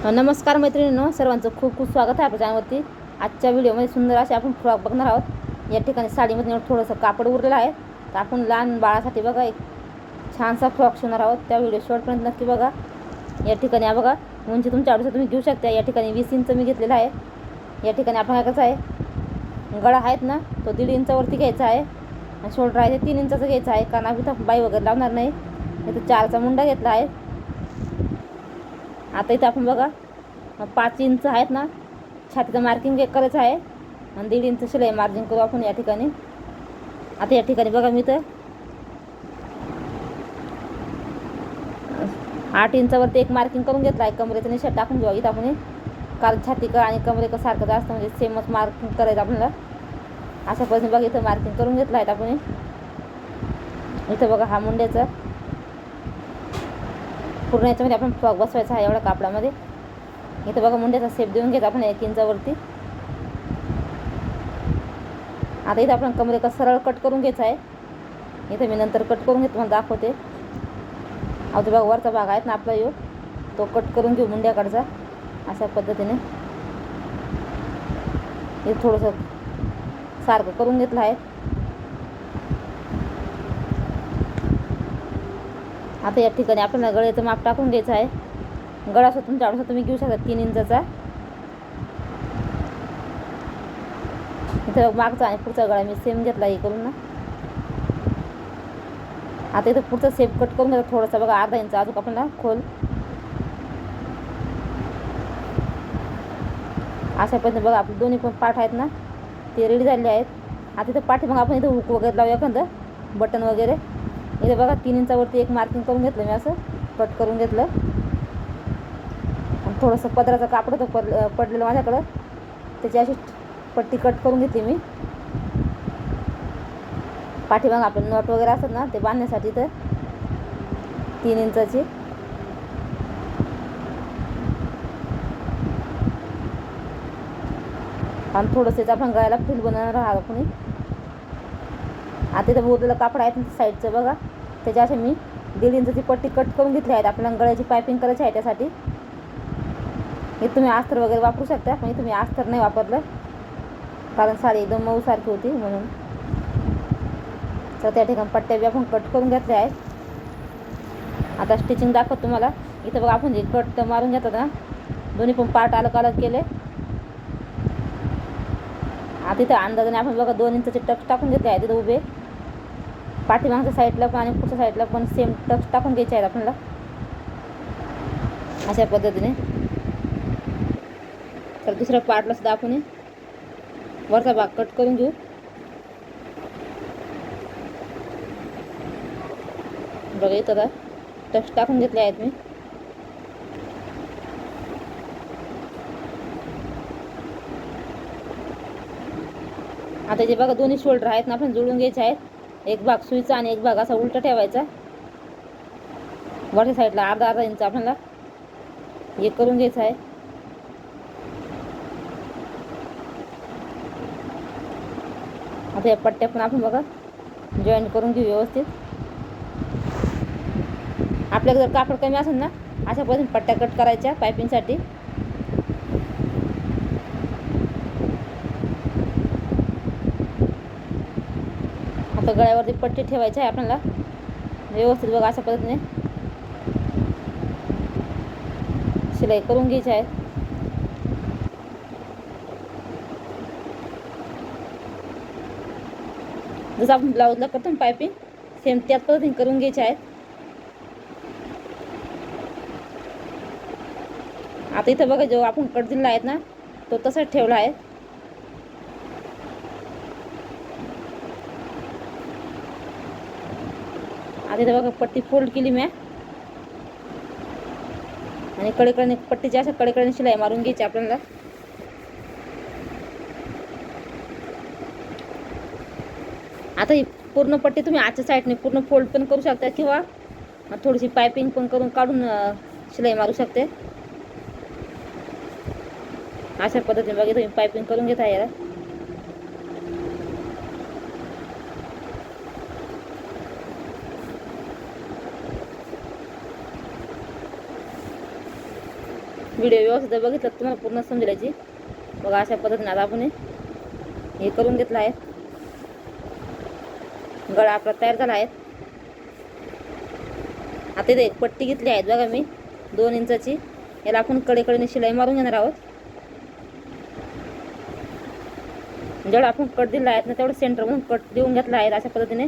नमस्कार मैत्रिणींनो, सर्वांचं खूप खूप स्वागत आहे आपल्या चॅनलवरती। आजच्या व्हिडिओमध्ये सुंदर असे आपण फ्रॉक बघणार आहोत। या ठिकाणी साडीमध्ये थोडंसं कापड उरलेलं आहे, तर आपण लहान बाळासाठी बघा एक छानसा फ्रॉक शिवणार आहोत। त्या व्हिडिओ शेवटपर्यंत नक्की बघा। या ठिकाणी बघा उंची तुमच्या आवडीचं तुम्ही घेऊ शकता। या ठिकाणी 20 इंच मी घेतलेला आहे। या ठिकाणी आपण काय करायचं आहे, गळा आहेत ना तो 1.5 इंचावरती घ्यायचा आहे आणि शोल्डर आहे ते 3 इंचाचं घ्यायचं आहे, कारण आम्ही तर बाई वगैरे लावणार नाही। इथं 4चा मुंडा घेतला आहे। आता इथं आपण बघा 5 इंच आहेत ना छातीचं मार्किंग करायचं आहे आणि 1.5 इंच शिलाई मार्जिन करू आपण या ठिकाणी। आता या ठिकाणी बघा मी तर 8 इंचावरती एक मार्किंग करून घेतलं आहे। कमरेचं निशाण टाकून घेऊ इथं आपण, कारण छातीचं आणि कमरेचं सारखं जास्त म्हणजे सेमच मार्किंग करायचं आपल्याला। अशा पद्धतीने बघा इथं मार्किंग करून घेतलं आहे आपण। इथं बघा हा मुंड्याचा पूर्ण याच्यामध्ये आपण फ्रॉक बसवायचा आहे एवढ्या कापडामध्ये। इथं बघा मुंड्याचा शेप देऊन घ्यायचा आपण 1 इंचावरती। आता इथं आपण कमरेचा सरळ कट करून घ्यायचा आहे। इथं मी नंतर कट करून घेतो, मला दाखवते। आता बघा वरचा भाग आहेत ना आपला तो कट करून घेऊ मुंड्याकडचा अशा पद्धतीने। हे थोडंसं सारखं करून घेतलं आहे। आता या ठिकाणी आपल्याला गळ्याचं माप टाकून घ्यायचं आहे। गळा तुमच्या आवडीचा तुम्ही घेऊ शकता 3 इंचाचा। इथं मागचा आणि पुढचा गळा मी सेम घेतला हे करून ना। आता इथं पुढचा शेप कट करून घ्यायचा थोडासा बघा, अर्धा इंच अजून आपल्याला खोल अशा पद्धतीने बघा। आपले दोन्ही पण पार्ट आहेत ना ते रेडी झालेले आहेत। आता इथं पाठी मग आपण इथं हुक वगैरे लावूया एखादं बटन वगैरे। इथं बघा 3 इंचावरती एक मार्किंग करून घेतलं मी, असं कट करून घेतलं आणि थोडंसं पदराचं कापड होतं पडलेलं माझ्याकडं, त्याची अशी पट्टी कट करून घेतली मी। पाठीमागं आपलं नट वगैरे असतात ना ते बांधण्यासाठी तर 3 इंचाची। आणि थोडंसं आपण गळ्याला फुल बनवणार आहोत आपण। आता इथं उरलेलं कापड आहे साईडचं बघा, त्याच्या अशा मी 1.5 इंचाची पट्टी कट करून घेतली आहे। आपल्याला गळ्याची पायपिंग करायची आहे, त्यासाठी हे तुम्ही अस्तर वगैरे वापरू शकता, पण तुम्ही अस्तर नाही वापरलं कारण साडी एकदम मऊ सारखी होती म्हणून। तर त्या ठिकाणी पट्ट्या बी आपण कट करून घेतल्या आहेत। आता स्टिचिंग दाखवत तुम्हाला। इथं बघा आपण जे कट मारून घेतात ना दोन्ही पण पार्ट अलग अलग केले। आता इथं अंदाजाने आपण बघा 2 इंचाचे टक्स टाकून घेतले आहेत तिथं उभे। पाठीमागच्या साईडला पण आणि पुढच्या साईडला पण सेम टक्स टाकून घ्यायचे आहेत आपल्याला अशा पद्धतीने। तर दुसऱ्या पार्टला सुद्धा आपण वरचा भाग कट करून घेऊ। बघा इथं टक्स टाकून घेतले आहेत मी। आता जे बघा दोन्ही शोल्डर आहेत ना आपण जुळून घ्यायचे आहेत। एक भाग सुईचा आणि एक भाग असा उलटा ठेवायचा। वरच्या साईडला अर्धा इंच आपल्याला हे करून घ्यायचं आहे। आता या पट्ट्या पण आपण बघा जॉईन करून घेऊ व्यवस्थित। आपल्याकडे जर कापड कमी असेल ना अशा पद्धतीने पट्ट्या कट करायच्या पायपिंगसाठी। आता गळ्यावरती पट्टी ठेवायची आहे आपल्याला व्यवस्थित बघा, अशा पद्धतीने शिलाई करून घ्यायची आहे। जसं आपण ब्लाऊजला करतो ना पायपिंग सेम त्याच पद्धतीने करून घ्यायचे आहेत। आता इथं बघा जो आपण कट दिलेला आहेत ना तो तसाच ठेवला आहे। आता इथं बघा पट्टी फोल्ड केली मी आणि कडेकडे पट्टीच्या अशा कडेकडे शिलाई मारून घ्यायची आपल्याला। आता ही पूर्ण पट्टी तुम्ही आजच्या साईडने पूर्ण फोल्ड पण करू शकता किंवा थोडीशी पायपिंग पण करून काढून शिलाई मारू शकते अशा पद्धतीने। बघा तुम्ही पायपिंग करून घेता याला। व्हिडिओ व्यवस्थित जर बघितलं तर तुम्हाला पूर्ण समजेल याची. बघा अशा पद्धतीने आता आपण हे करून घेतलं आहे. गळा आपला तयार झाला आहे. आता इथे एक पट्टी घेतली आहे बघा मी 2 इंचाची. याला आपण कडेकडेने शिलाई मारून घेणार आहोत. जेवढा आपण कट दिला आहे ना तेवढं सेंटरमधून कट देऊन घेतला आहे अशा पद्धतीने.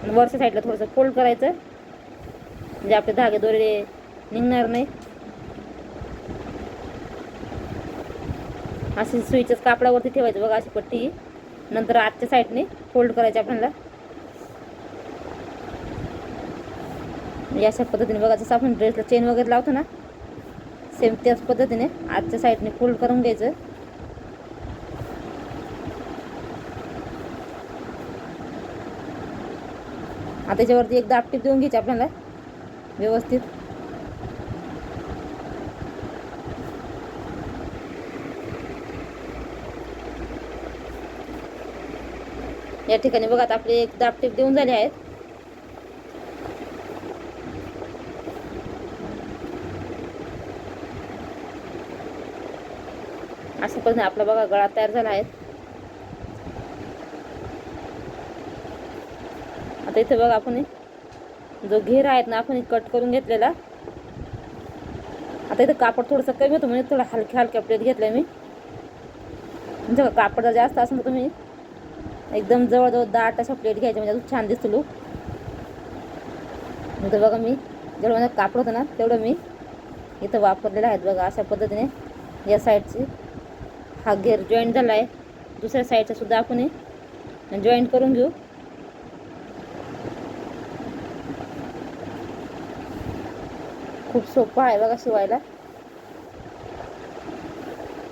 वरच्या साईडला थोडंसं फोल्ड करायचं म्हणजे आपले धागे दोरे निघणार नाही. अशी सुईच्याच कापडावरती ठेवायचं बघा अशी पट्टी. नंतर आतच्या साईडने फोल्ड करायची आपल्याला. अशा पद्धतीने बघा जसं आपण ड्रेसला चेन वगैरे लावतो ना सेम त्याच पद्धतीने आतच्या साईडने फोल्ड करून घ्यायचं. आता त्याच्यावरती एक दाब टीप देऊन घ्यायची आपल्याला व्यवस्थित. या ठिकाणी बघा आता आपले एक दाब टीप देऊन झाले आहेत. अशा पद्धतीने आपला बघा गळा तयार झाला आहे. आता इथे बघा आपण जो घेरा आहेत ना आपण कट करून घेतलेला. आता इथं कापड थोडंसं कमी होतं म्हणजे थोडं हलक्या प्लेट घेतल्या मी. म्हणजे कापड जर जास्त असेल तर तुम्ही एकदम जवळजवळ दाट अशा प्लेट घ्यायच्या म्हणजे अजून छान दिसतो लूक. इथं बघा मी जेवढं माझं कापड होतं ना तेवढं मी इथं वापरलेलं आहेत बघा अशा पद्धतीने. या साईडची हा घेर जॉईंट झाला आहे. दुसऱ्या साईडचा सुद्धा आपण जॉईंट करून घेऊ. खूप सोपं आहे बघा शिवायला.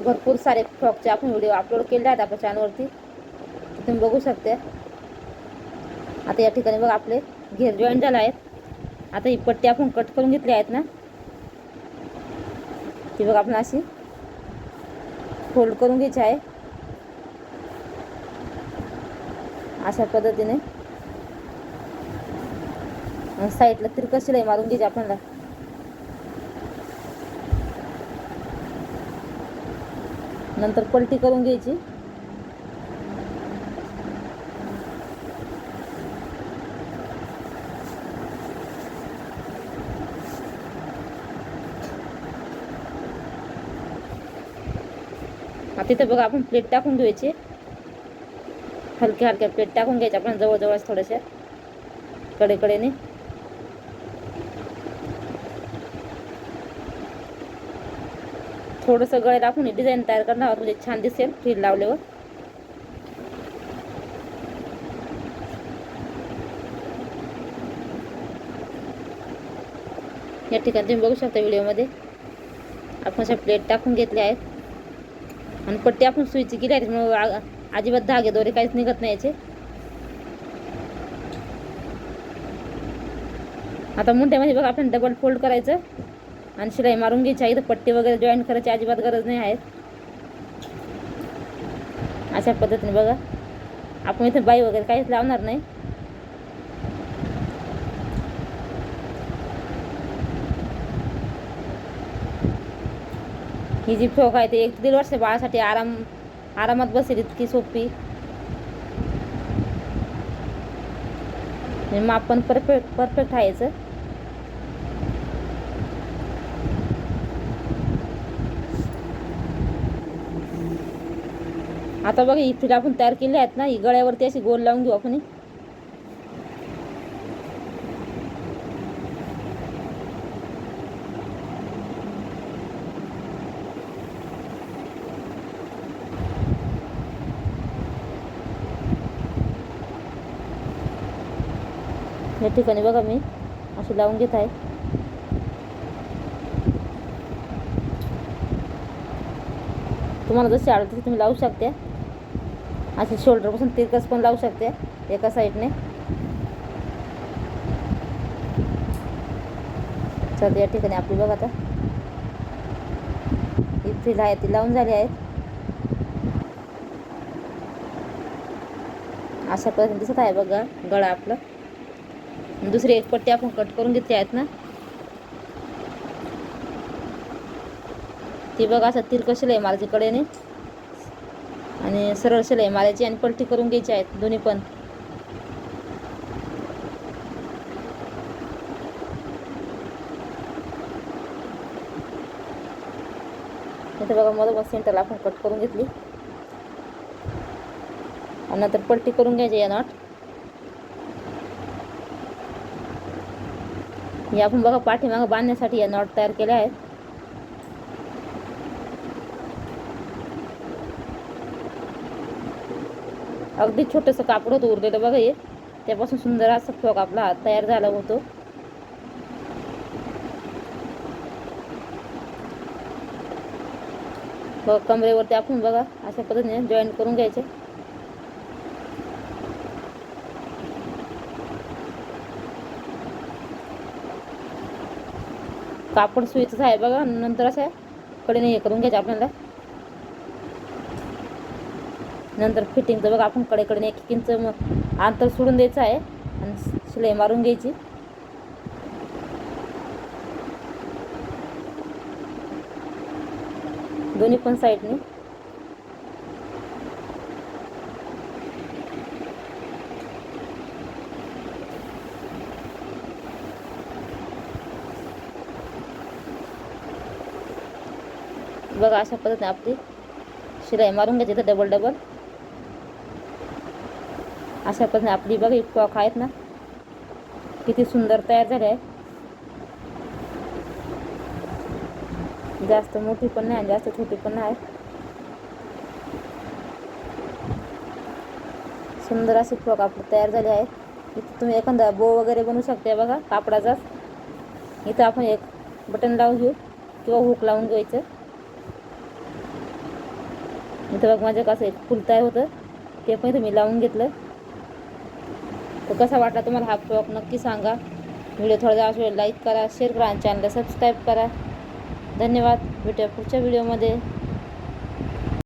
भरपूर सारे फ्रॉकचे आपण व्हिडिओ अपलोड केले आहेत आपल्या चॅनलवरती तुम्ही बघू शकता. आता या ठिकाणी बघा आपले घेर जॉईंट झाला आहेत. आता ही पट्टी आपण कट करून घेतली आहेत ना ती बघा आपण अशी फोल्ड करून घ्यायची आहे अशा पद्धतीने. साईडला तिरकस शिलाई मारून घ्यायची आपल्याला. नंतर पलटी करून घ्यायची. आता तिथे बघा आपण प्लेट टाकून घ्यायची. हलक्या प्लेट टाकून घ्यायची आपण जवळजवळ थोड्याशा कडेकडेने. थोडंसं गळे टाकून डिझाईन तयार करणार आहोत म्हणजे छान दिसेल फ्रील लावल्यावर. या ठिकाणी तुम्ही बघू शकता व्हिडिओमध्ये आपण अशा प्लेट टाकून घेतल्या आहेत. आणि पट्टी आपण सुईची केली आहे त्यामुळे अजिबात धागे दोरे काहीच निघत नाही याचे. आता मुंड्यामध्ये बघा आपण डबल फोल्ड करायचं आणि शिलाई मारून घ्यायची. इथं पट्टी वगैरे जॉईंट करायची अजिबात गरज नाही आहे. अशा पद्धतीने बघा आपण इथे बाई वगैरे काहीच लावणार नाही. ही जी फ्रॉक आहे ती 1 ते 1.5 वर्ष बाळासाठी आरामात बसेल इतकी सोपी. माप पण परफेक्ट आहे याचं. आता बघा ही फ्रील आपण तयार केली आहेत ना ही गळ्यावरती अशी गोल लावून घेऊ आपण. या ठिकाणी बघा मी अशी लावून घेत आहे. तुम्हाला जशी आवडते तुम्ही लावू शकता. असे शोल्डरपासून तिरकस पण लावू शकते एका साईडने. चल या ठिकाणी आपली बघा आता ही फ्रील आहे ती लावून झाली आहे. अशा पद्धतीने दिसत आहे बघा गळा आपला. दुसरी एक पट्टी आपण कट करून घेतली आहेत ना ती बघा असं तिरकं शिलाई मारायची कडेने आणि सरळ शिलाई मारायची आणि पलटी करून घ्यायची आहेत दोन्ही पण. इथे बघा मधोमध सेंटरला आपण कट करून घेतली आणि नंतर पलटी करून घ्यायची या नॉट. हे आपण बघा पाठीमागं बांधण्यासाठी या नॉट तयार केल्या आहेत. अगदी छोटंसं कापड होतं उरलेलं बघा हे, त्यापासून सुंदर असा फ्रॉक आपला हात तयार झाला होतो. बघा कमरेवरती आपण बघा अशा पद्धतीने जॉईंट करून घ्यायचे. कापड सुईचंच आहे बघा. नंतर अशा कडेने हे करून घ्यायचे आपल्याला. नंतर फिटिंगचं बघा आपण कडेकडे 1 इंच अंतर सोडून द्यायचं आहे आणि शिलाई मारून घ्यायची. दोन्ही पण साईडने. बघा अशा पद्धतीने आपली शिलाई मारून घ्यायची तर डबल डबल. अशा पद्धतीने आपली बघा फ्रॉक आहेत ना किती सुंदर तयार झाले आहे. जास्त मोठी पण नाही आणि जास्त छोटी पण नाही. सुंदर अशी फ्रॉक आपली तयार झाली आहे. इथं तुम्ही एखादा बो वगैरे बनवू शकता बघा कापडाचाच. इथं आपण एक बटन लावून घेऊ किंवा हुक लावून घ्यायचं. इथं बघ माझं कसं एक फुल तयार होतं ते पण तुम्ही लावून घेतलं. तर कसा वाटला तुम्हाला हा फ्रॉक नक्की सांगा. व्हिडिओ थोडा जास्त लाईक करा, शेअर करा आणि चॅनलला सबस्क्राईब करा. धन्यवाद. भेटूया पुढच्या व्हिडिओमध्ये.